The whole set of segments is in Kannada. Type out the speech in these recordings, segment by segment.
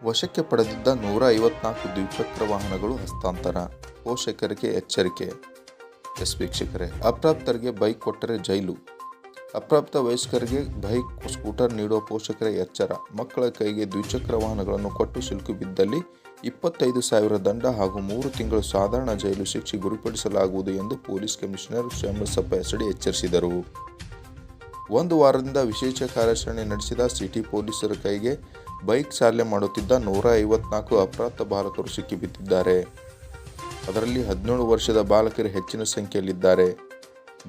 ವಶಕ್ಕೆ ಪಡೆದಿದ್ದ 154 ದ್ವಿಚಕ್ರ ವಾಹನಗಳು ಹಸ್ತಾಂತರ. ಪೋಷಕರಿಗೆ ಎಚ್ಚರಿಕೆ. ವೀಕ್ಷಕರೇ, ಅಪ್ರಾಪ್ತರಿಗೆ ಬೈಕ್ ಕೊಟ್ಟರೆ ಜೈಲು. ಅಪ್ರಾಪ್ತ ವಯಸ್ಕರಿಗೆ ಬೈಕ್, ಸ್ಕೂಟರ್ ನೀಡುವ ಪೋಷಕರ ಎಚ್ಚರ. ಮಕ್ಕಳ ಕೈಗೆ ದ್ವಿಚಕ್ರ ವಾಹನಗಳನ್ನು ಕೊಟ್ಟು ಸಿಲುಕು ಬಿದ್ದಲ್ಲಿ 25,000 ದಂಡ ಹಾಗೂ 3 ತಿಂಗಳು ಸಾಧಾರಣ ಜೈಲು ಶಿಕ್ಷೆ ಗುರಿಪಡಿಸಲಾಗುವುದು ಎಂದು ಪೊಲೀಸ್ ಕಮಿಷನರ್ ಶ್ಯಾಮಸಪ್ಪ ಎಸಡಿ ಎಚ್ಚರಿಸಿದರು. ಒಂದು ವಾರದಿಂದ ವಿಶೇಷ ಕಾರ್ಯಾಚರಣೆ ನಡೆಸಿದ ಸಿಟಿ ಪೊಲೀಸರ ಕೈಗೆ ಬೈಕ್ ಚಾಲನೆ ಮಾಡುತ್ತಿದ್ದ 154 ಅಪ್ರಾಪ್ತ ಬಾಲಕರು ಸಿಕ್ಕಿಬಿದ್ದಿದ್ದಾರೆ. ಅದರಲ್ಲಿ 17 ವರ್ಷದ ಬಾಲಕರು ಹೆಚ್ಚಿನ ಸಂಖ್ಯೆಯಲ್ಲಿದ್ದಾರೆ.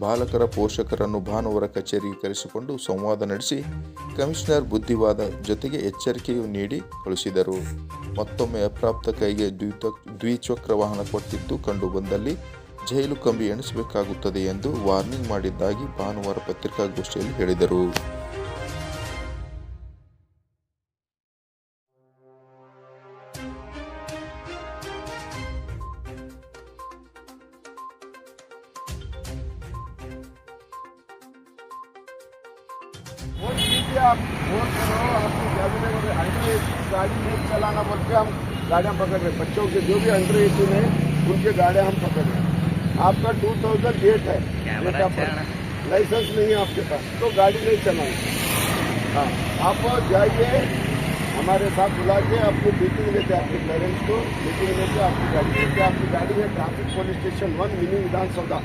ಬಾಲಕರ ಪೋಷಕರನ್ನು ಭಾನುವಾರ ಕಚೇರಿಗೆ ಕರೆಸಿಕೊಂಡು ಸಂವಾದ ನಡೆಸಿ ಕಮಿಷನರ್ ಬುದ್ಧಿವಾದ ಜೊತೆಗೆ ಎಚ್ಚರಿಕೆಯೂ ನೀಡಿ ಕಳುಹಿಸಿದರು. ಮತ್ತೊಮ್ಮೆ ಅಪ್ರಾಪ್ತ ಕೈಗೆ ದ್ವಿಚಕ್ರ ವಾಹನ ಕೊಟ್ಟಿದ್ದು ಕಂಡು ಬಂದಲ್ಲಿ ಜೈಲು ಕಂಬಿ ಎಣಿಸಬೇಕಾಗುತ್ತದೆ ಎಂದು ವಾರ್ನಿಂಗ್ ಮಾಡಿದ್ದಾಗಿ ಭಾನುವಾರ ಪತ್ರಿಕಾಗೋಷ್ಠಿಯಲ್ಲಿ ಹೇಳಿದರು. आप फोन करो, आपकी गाड़ी नहीं चलाना बोल के हम गाड़ियाँ पकड़ रहे. बच्चों के जो भी अंडर 18 है उनके गाड़ियाँ हम पकड़ रहे. आपका 2008 है, लाइसेंस नहीं है आपके पास तो गाड़ी नहीं चलाना. हाँ, आप जाइए हमारे साथ बुला के आपको मीटिंग लेते, आपके पेरेंट्स को मीटिंग लेके आपकी गाड़ी लेके, आपकी गाड़ी है traffic police station 1 mini Vidhana Soudha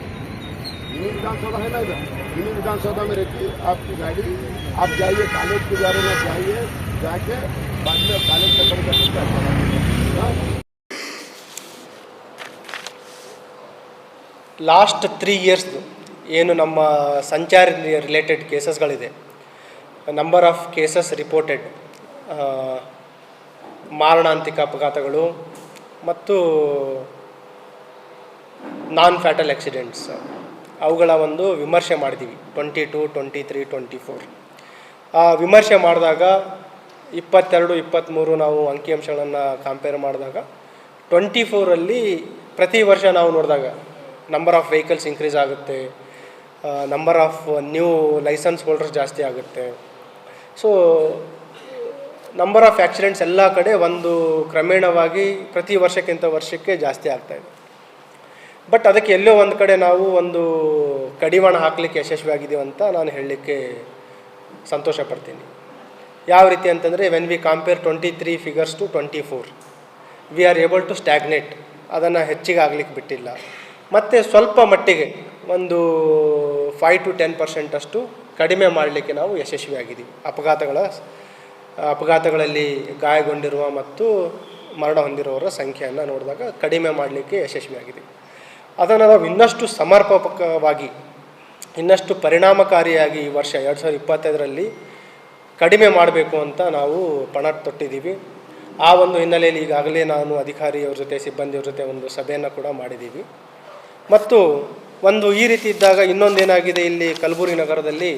है ना, इधर मिनी विधानसौधा में रहती है आपकी गाड़ी. आप जाइए कॉलेज के बारे में जाइए, जाके बाद में कॉलेज का कर ಲಾಸ್ಟ್ 3 ಇಯರ್ಸ್ದು ಏನು ನಮ್ಮ ಸಂಚಾರಿ ರಿಲೇಟೆಡ್ ಕೇಸಸ್ಗಳಿದೆ, ನಂಬರ್ ಆಫ್ ಕೇಸಸ್ ರಿಪೋರ್ಟೆಡ್, ಮಾರಣಾಂತಿಕ ಅಪಘಾತಗಳು ಮತ್ತು ನಾನ್ ಫ್ಯಾಟಲ್ ಆಕ್ಸಿಡೆಂಟ್ಸ್, ಅವುಗಳ ಒಂದು ವಿಮರ್ಶೆ ಮಾಡಿದ್ದೀವಿ 22, 23, 24. ಆ ವಿಮರ್ಶೆ ಮಾಡಿದಾಗ 22, 23 ನಾವು ಅಂಕಿಅಂಶಗಳನ್ನು ಕಂಪೇರ್ ಮಾಡಿದಾಗ 24ರಲ್ಲಿ ಪ್ರತಿ ವರ್ಷ ನಾವು ನೋಡಿದಾಗ ನಂಬರ್ ಆಫ್ ವೆಹಿಕಲ್ಸ್ ಇನ್ಕ್ರೀಸ್ ಆಗುತ್ತೆ, number of new licence holders ಜಾಸ್ತಿ ಆಗುತ್ತೆ. ಸೊ ನಂಬರ್ ಆಫ್ ಆ್ಯಕ್ಸಿಡೆಂಟ್ಸ್ ಎಲ್ಲ ಕಡೆ ಒಂದು ಕ್ರಮೇಣವಾಗಿ ಪ್ರತಿ ವರ್ಷಕ್ಕಿಂತ ವರ್ಷಕ್ಕೆ ಜಾಸ್ತಿ ಆಗ್ತಾಯಿದೆ. ಬಟ್ ಅದಕ್ಕೆ ಎಲ್ಲೋ ಒಂದು ಕಡೆ ನಾವು ಒಂದು ಕಡಿವಾಣ ಹಾಕಲಿಕ್ಕೆ ಯಶಸ್ವಿಯಾಗಿದ್ದೀವಿ ಅಂತ ನಾನು ಹೇಳಲಿಕ್ಕೆ ಸಂತೋಷ ಪಡ್ತೀನಿ. ಯಾವ ರೀತಿ ಅಂತಂದರೆ, when we compare 23 figures to 24, we are able to stagnate, ಅದನ್ನು ಹೆಚ್ಚಿಗೆ ಆಗಲಿಕ್ಕೆ ಬಿಟ್ಟಿಲ್ಲ. ಮತ್ತು ಸ್ವಲ್ಪ ಮಟ್ಟಿಗೆ ಒಂದು 5 to 10% ಅಷ್ಟು ಕಡಿಮೆ ಮಾಡಲಿಕ್ಕೆ ನಾವು ಯಶಸ್ವಿಯಾಗಿದ್ದೀವಿ. ಅಪಘಾತಗಳಲ್ಲಿ ಗಾಯಗೊಂಡಿರುವ ಮತ್ತು ಮರಣ ಹೊಂದಿರುವವರ ಸಂಖ್ಯೆಯನ್ನು ನೋಡಿದಾಗ ಕಡಿಮೆ ಮಾಡಲಿಕ್ಕೆ ಯಶಸ್ವಿಯಾಗಿದ್ದೀವಿ. ಅದನ್ನು ನಾವು ಇನ್ನಷ್ಟು ಸಮರ್ಪಕವಾಗಿ, ಇನ್ನಷ್ಟು ಪರಿಣಾಮಕಾರಿಯಾಗಿ ಈ ವರ್ಷ 2025ರಲ್ಲಿ ಕಡಿಮೆ ಮಾಡಬೇಕು ಅಂತ ನಾವು ಪಣ ತೊಟ್ಟಿದ್ದೀವಿ. ಆ ಒಂದು ಹಿನ್ನೆಲೆಯಲ್ಲಿ ಈಗಾಗಲೇ ನಾನು ಅಧಿಕಾರಿಯವ್ರ ಜೊತೆ, ಸಿಬ್ಬಂದಿಯವ್ರ ಜೊತೆ ಒಂದು ಸಭೆಯನ್ನು ಕೂಡ ಮಾಡಿದ್ದೀವಿ. ಮತ್ತು ಒಂದು ಈ ರೀತಿ ಇದ್ದಾಗ ಇನ್ನೊಂದೇನಾಗಿದೆ, ಇಲ್ಲಿ ಕಲಬುರಗಿ ನಗರದಲ್ಲಿ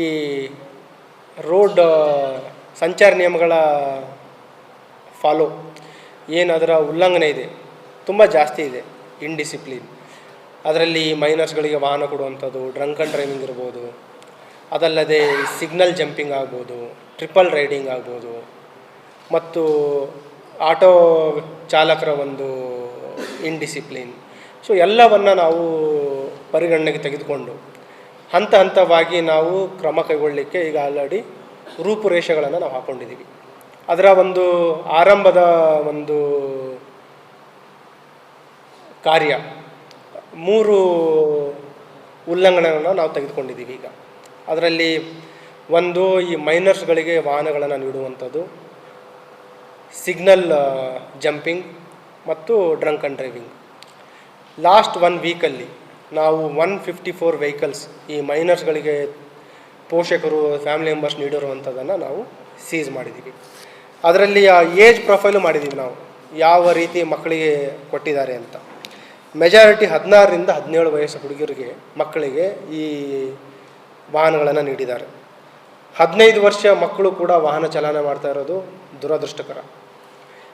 ಈ ರೋಡ್ ಸಂಚಾರ ನಿಯಮಗಳ ಫಾಲೋ ಏನದರ ಉಲ್ಲಂಘನೆ ಇದೆ, ತುಂಬ ಜಾಸ್ತಿ ಇದೆ. ಇಂಡಿಸಿಪ್ಲಿನ್, ಅದರಲ್ಲಿ ಮೈನರ್ಸ್ಗಳಿಗೆ ವಾಹನ ಕೊಡುವಂಥದ್ದು, ಡ್ರಂಕ್ ಆ್ಯಂಡ್ ಡ್ರೈವಿಂಗ್ ಇರ್ಬೋದು, ಅದಲ್ಲದೆ ಸಿಗ್ನಲ್ ಜಂಪಿಂಗ್ ಆಗ್ಬೋದು, ಟ್ರಿಪಲ್ ರೈಡಿಂಗ್ ಆಗ್ಬೋದು, ಮತ್ತು ಆಟೋ ಚಾಲಕರ ಒಂದು ಇಂಡಿಸಿಪ್ಲಿನ್. ಸೊ ಎಲ್ಲವನ್ನು ನಾವು ಪರಿಗಣನೆಗೆ ತೆಗೆದುಕೊಂಡು ಹಂತ ಹಂತವಾಗಿ ನಾವು ಕ್ರಮ ಕೈಗೊಳ್ಳಲಿಕ್ಕೆ ಈಗ ಆಲ್ರೆಡಿ ರೂಪುರೇಷೆಗಳನ್ನು ನಾವು ಹಾಕ್ಕೊಂಡಿದ್ದೀವಿ. ಅದರ ಒಂದು ಆರಂಭದ ಒಂದು ಕಾರ್ಯ 3 ಉಲ್ಲಂಘನೆಗಳನ್ನು ನಾವು ತೆಗೆದುಕೊಂಡಿದ್ದೀವಿ ಈಗ. ಅದರಲ್ಲಿ ಒಂದು, ಈ ಮೈನರ್ಸ್ಗಳಿಗೆ ವಾಹನಗಳನ್ನು ನೀಡುವಂಥದ್ದು, ಸಿಗ್ನಲ್ ಜಂಪಿಂಗ್ ಮತ್ತು ಡ್ರಂಕ್ ಆ್ಯಂಡ್ ಡ್ರೈವಿಂಗ್. ಲಾಸ್ಟ್ 1 ವೀಕಲ್ಲಿ ನಾವು 154 ವೆಹಿಕಲ್ಸ್ ಈ ಮೈನರ್ಸ್ಗಳಿಗೆ ಪೋಷಕರು, ಫ್ಯಾಮಿಲಿ ಮೆಂಬರ್ಸ್ ನೀಡಿರುವಂಥದ್ದನ್ನು ನಾವು ಸೀಸ್ ಮಾಡಿದ್ದೀವಿ. ಅದರಲ್ಲಿ ಆ ಏಜ್ ಪ್ರೊಫೈಲು ಮಾಡಿದ್ದೀವಿ ನಾವು, ಯಾವ ರೀತಿ ಮಕ್ಕಳಿಗೆ ಕೊಟ್ಟಿದ್ದಾರೆ ಅಂತ. ಮೆಜಾರಿಟಿ 16ರಿಂದ 17 ವಯಸ್ಸು ಹುಡುಗರಿಗೆ, ಮಕ್ಕಳಿಗೆ ಈ ವಾಹನಗಳನ್ನು ನೀಡಿದ್ದಾರೆ. 15 ವರ್ಷ ಮಕ್ಕಳು ಕೂಡ ವಾಹನ ಚಾಲನೆ ಮಾಡ್ತಾ ಇರೋದು ದುರದೃಷ್ಟಕರ.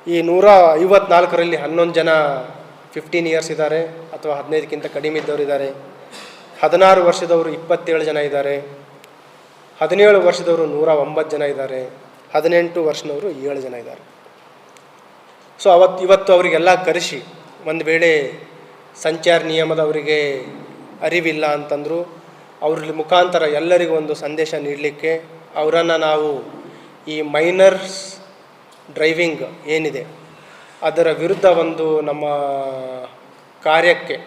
ಈ 154ರಲ್ಲಿ 11 ಜನ 15 ಇಯರ್ಸ್ ಇದ್ದಾರೆ ಅಥವಾ 15ಕ್ಕಿಂತ ಕಡಿಮೆ ಇದ್ದವರು ಇದ್ದಾರೆ. 16 ವರ್ಷದವರು 27 ಜನ ಇದ್ದಾರೆ. 17 ವರ್ಷದವರು 109 ಜನ ಇದ್ದಾರೆ. 18 ವರ್ಷದವರು 7 ಜನ ಇದ್ದಾರೆ. ಸೊ ಇವತ್ತು ಅವರಿಗೆಲ್ಲ ಕರೆಸಿ, ಒಂದು ವೇಳೆ ಸಂಚಾರ ನಿಯಮದ ಅವರಿಗೆ ಅರಿವಿಲ್ಲ ಅಂತಂದರೂ ಅವ್ರ ಮುಖಾಂತರ ಎಲ್ಲರಿಗೂ ಒಂದು ಸಂದೇಶ ನೀಡಲಿಕ್ಕೆ ಅವರನ್ನು ನಾವು ಈ ಮೈನರ್ಸ್ ಡ್ರೈವಿಂಗ್ ಏನಿದೆ ಅದರ ವಿರುದ್ಧ ಒಂದು ನಮ್ಮ ಕಾರ್ಯಕ್ಕೆ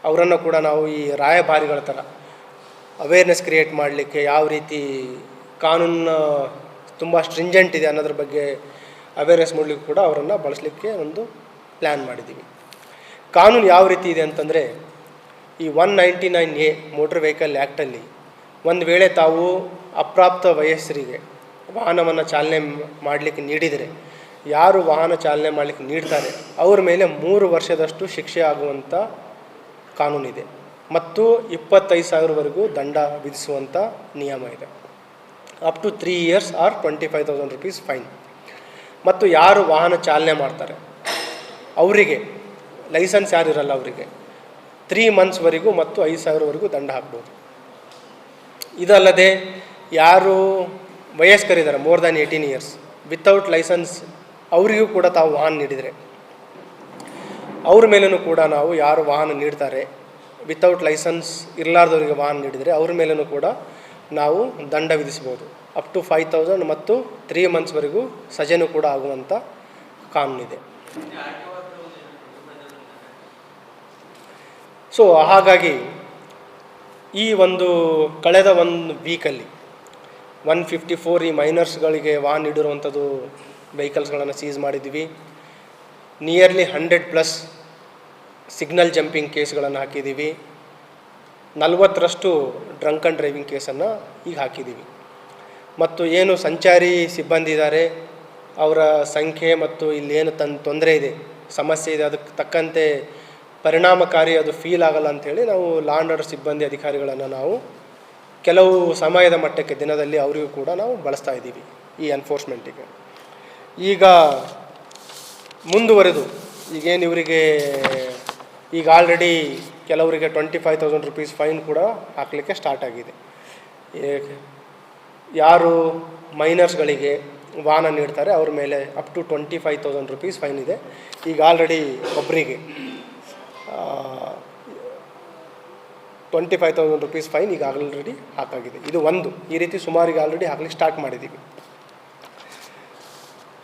ಅವರನ್ನು ಕೂಡ ನಾವು ಈ ರಾಯಭಾರಿಗಳ ಥರ ಅವೇರ್ನೆಸ್ ಕ್ರಿಯೇಟ್ ಮಾಡಲಿಕ್ಕೆ, ಯಾವ ರೀತಿ ಕಾನೂನು ತುಂಬ ಸ್ಟ್ರಿಂಜೆಂಟ್ ಇದೆ ಅನ್ನೋದ್ರ ಬಗ್ಗೆ ಅವೇರ್ನೆಸ್ ಮಾಡಲಿಕ್ಕೆ ಕೂಡ ಅವರನ್ನು ಬಳಸಲಿಕ್ಕೆ ಒಂದು ಪ್ಲ್ಯಾನ್ ಮಾಡಿದ್ದೀವಿ. ಕಾನೂನು ಯಾವ ರೀತಿ ಇದೆ ಅಂತಂದರೆ, ಈ 199A ಮೋಟ್ರ್ ವೆಹಿಕಲ್ ಆ್ಯಕ್ಟಲ್ಲಿ ಒಂದು ವೇಳೆ ತಾವು ಅಪ್ರಾಪ್ತ ವಯಸ್ಸರಿಗೆ ವಾಹನವನ್ನು ಚಾಲನೆ ಮಾಡಲಿಕ್ಕೆ ನೀಡಿದರೆ, ಯಾರು ವಾಹನ ಚಾಲನೆ ಮಾಡಲಿಕ್ಕೆ ನೀಡ್ತಾರೆ ಅವ್ರ ಮೇಲೆ 3 ವರ್ಷದಷ್ಟು ಶಿಕ್ಷೆ ಆಗುವಂಥ ಕಾನೂನಿದೆ ಮತ್ತು 25,000ವರೆಗೂ ದಂಡ ವಿಧಿಸುವಂಥ ನಿಯಮ ಇದೆ. Up to 3 years or 25,000 rupees fine. ಮತ್ತು ಯಾರು ವಾಹನ ಚಾಲನೆ ಮಾಡ್ತಾರೆ ಅವರಿಗೆ, ಲೈಸೆನ್ಸ್ ಯಾರು ಇರಲ್ಲ ಅವರಿಗೆ 3 monthsವರೆಗೂ ಮತ್ತು 5,000ವರೆಗೂ ದಂಡ ಹಾಕ್ಬೋದು. ಇದಲ್ಲದೆ ಯಾರು ವಯಸ್ಕರಿದ್ದಾರೆ more than 18 years without license ಅವರಿಗೂ ಕೂಡ ತಾವು ವಾಹನ ನೀಡಿದರೆ, ಅವ್ರ ಮೇಲೂ ಕೂಡ ನಾವು ಯಾರು ವಾಹನ ನೀಡ್ತಾರೆ ವಿತೌಟ್ ಲೈಸೆನ್ಸ್ ಇರಲಾರ್ದವರಿಗೆ ವಾಹನ ನೀಡಿದರೆ ಅವ್ರ ಮೇಲೂ ಕೂಡ ನಾವು ದಂಡ ವಿಧಿಸ್ಬೋದು. ಅಪ್ ಟು 5,000 ಮತ್ತು 3 monthsವರೆಗೂ ಸಜೆನೂ ಕೂಡ ಆಗುವಂಥ ಕಾನೂನಿದೆ. ಸೊ ಹಾಗಾಗಿ ಈ ಒಂದು ಕಳೆದ ಒಂದು ವೀಕಲ್ಲಿ 154 ಈ ಮೈನರ್ಸ್ಗಳಿಗೆ ವಾಹನ ನೀಡಿರುವಂಥದ್ದು ವೆಹಿಕಲ್ಸ್ಗಳನ್ನು ಸೀಸ್ ಮಾಡಿದ್ವಿ. ನಿಯರ್ಲಿ 100+ ಸಿಗ್ನಲ್ ಜಂಪಿಂಗ್ ಕೇಸ್ಗಳನ್ನು ಹಾಕಿದ್ದೀವಿ. 40ರಷ್ಟು ಡ್ರಂಕ್ ಆ್ಯಂಡ್ ಡ್ರೈವಿಂಗ್ ಕೇಸನ್ನು ಈಗ ಹಾಕಿದ್ದೀವಿ. ಮತ್ತು ಏನು ಸಂಚಾರಿ ಸಿಬ್ಬಂದಿ ಇದ್ದಾರೆ ಅವರ ಸಂಖ್ಯೆ ಮತ್ತು ಇಲ್ಲೇನು ತೊಂದರೆ ಇದೆ, ಸಮಸ್ಯೆ ಇದೆ, ಅದಕ್ಕೆ ತಕ್ಕಂತೆ ಪರಿಣಾಮಕಾರಿ ಅದು ಫೀಲ್ ಆಗಲ್ಲ ಅಂಥೇಳಿ ನಾವು ಲಾ ಆ್ಯಂಡ್ ಆರ್ಡರ್ ಸಿಬ್ಬಂದಿ ಅಧಿಕಾರಿಗಳನ್ನು ನಾವು ಕೆಲವು ಸಮಯದ ಮಟ್ಟಕ್ಕೆ ದಿನದಲ್ಲಿ ಅವರಿಗೂ ಕೂಡ ನಾವು ಬಳಸ್ತಾ ಇದ್ದೀವಿ ಈ ಎನ್ಫೋರ್ಸ್ಮೆಂಟಿಗೆ. ಈಗ ಮುಂದುವರೆದು ಈಗೇನು ಇವರಿಗೆ ಈಗ ಆಲ್ರೆಡಿ ಕೆಲವರಿಗೆ 25,000 rupees ಫೈನ್ ಕೂಡ ಹಾಕಲಿಕ್ಕೆ ಸ್ಟಾರ್ಟ್ ಆಗಿದೆ. ಯಾರು ಮೈನರ್ಸ್ಗಳಿಗೆ ವಾಹನ ನೀಡ್ತಾರೆ ಅವ್ರ ಮೇಲೆ ಅಪ್ ಟು 25,000 rupees ಫೈನ್ ಇದೆ. ಈಗ ಆಲ್ರೆಡಿ ಒಬ್ಬರಿಗೆ 25,000 rupees ಫೈನ್ ಈಗ ಆಲ್ರೆಡಿ ಹಾಕಾಗಿದೆ. ಇದು ಒಂದು, ಈ ರೀತಿ ಸುಮಾರಿಗೆ ಆಲ್ರೆಡಿ ಹಾಕಲಿಕ್ಕೆ ಸ್ಟಾರ್ಟ್ ಮಾಡಿದ್ದೀವಿ.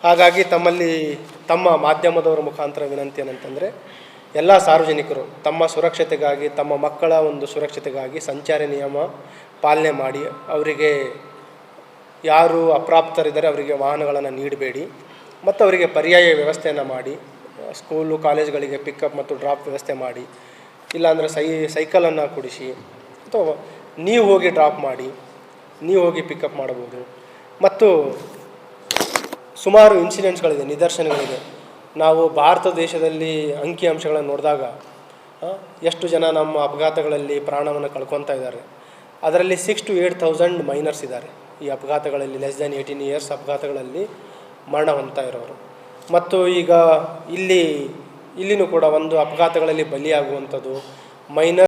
ಹಾಗಾಗಿ ತಮ್ಮ ಮಾಧ್ಯಮದವರ ಮುಖಾಂತರ ವಿನಂತಿ ಏನಂತಂದರೆ, ಎಲ್ಲ ಸಾರ್ವಜನಿಕರು ತಮ್ಮ ಸುರಕ್ಷತೆಗಾಗಿ, ತಮ್ಮ ಮಕ್ಕಳ ಒಂದು ಸುರಕ್ಷತೆಗಾಗಿ ಸಂಚಾರಿ ನಿಯಮ ಪಾಲನೆ ಮಾಡಿ, ಅವರಿಗೆ ಯಾರು ಅಪ್ರಾಪ್ತರಿದ್ದಾರೆ ಅವರಿಗೆ ವಾಹನಗಳನ್ನು ನೀಡಬೇಡಿ ಮತ್ತು ಅವರಿಗೆ ಪರ್ಯಾಯ ವ್ಯವಸ್ಥೆಯನ್ನು ಮಾಡಿ, ಸ್ಕೂಲು ಕಾಲೇಜ್ಗಳಿಗೆ ಪಿಕಪ್ ಮತ್ತು ಡ್ರಾಪ್ ವ್ಯವಸ್ಥೆ ಮಾಡಿ, ಇಲ್ಲಾಂದರೆ ಸೈಕಲನ್ನು ಕೊಡಿಸಿ ಅಥವಾ ನೀವು ಹೋಗಿ ಡ್ರಾಪ್ ಮಾಡಿ, ನೀವು ಹೋಗಿ ಪಿಕಪ್ ಮಾಡಬಹುದು. ಮತ್ತು ಸುಮಾರು ಇನ್ಸಿಡೆಂಟ್ಸ್ಗಳಿದೆ, ನಿದರ್ಶನಗಳಿದೆ. ನಾವು ಭಾರತ ದೇಶದಲ್ಲಿ ಅಂಕಿಅಂಶಗಳನ್ನು ನೋಡಿದಾಗ ಎಷ್ಟು ಜನ ನಮ್ಮ ಅಪಘಾತಗಳಲ್ಲಿ ಪ್ರಾಣವನ್ನು ಕಳ್ಕೊತಾ ಇದ್ದಾರೆ. ಅದರಲ್ಲಿ 6,000 to 8,000 ಮೈನರ್ಸ್ ಇದ್ದಾರೆ ಈ ಅಪಘಾತಗಳಲ್ಲಿ, ಲೆಸ್ ದ್ಯಾನ್ 18 years ಅಪಘಾತಗಳಲ್ಲಿ ಮರಣ ಹೊಂದ್ತಾ ಇರೋರು. ಮತ್ತು ಈಗ ಇಲ್ಲಿನೂ ಕೂಡ ಒಂದು ಅಪಘಾತಗಳಲ್ಲಿ ಬಲಿಯಾಗುವಂಥದ್ದು ಮೈನರ್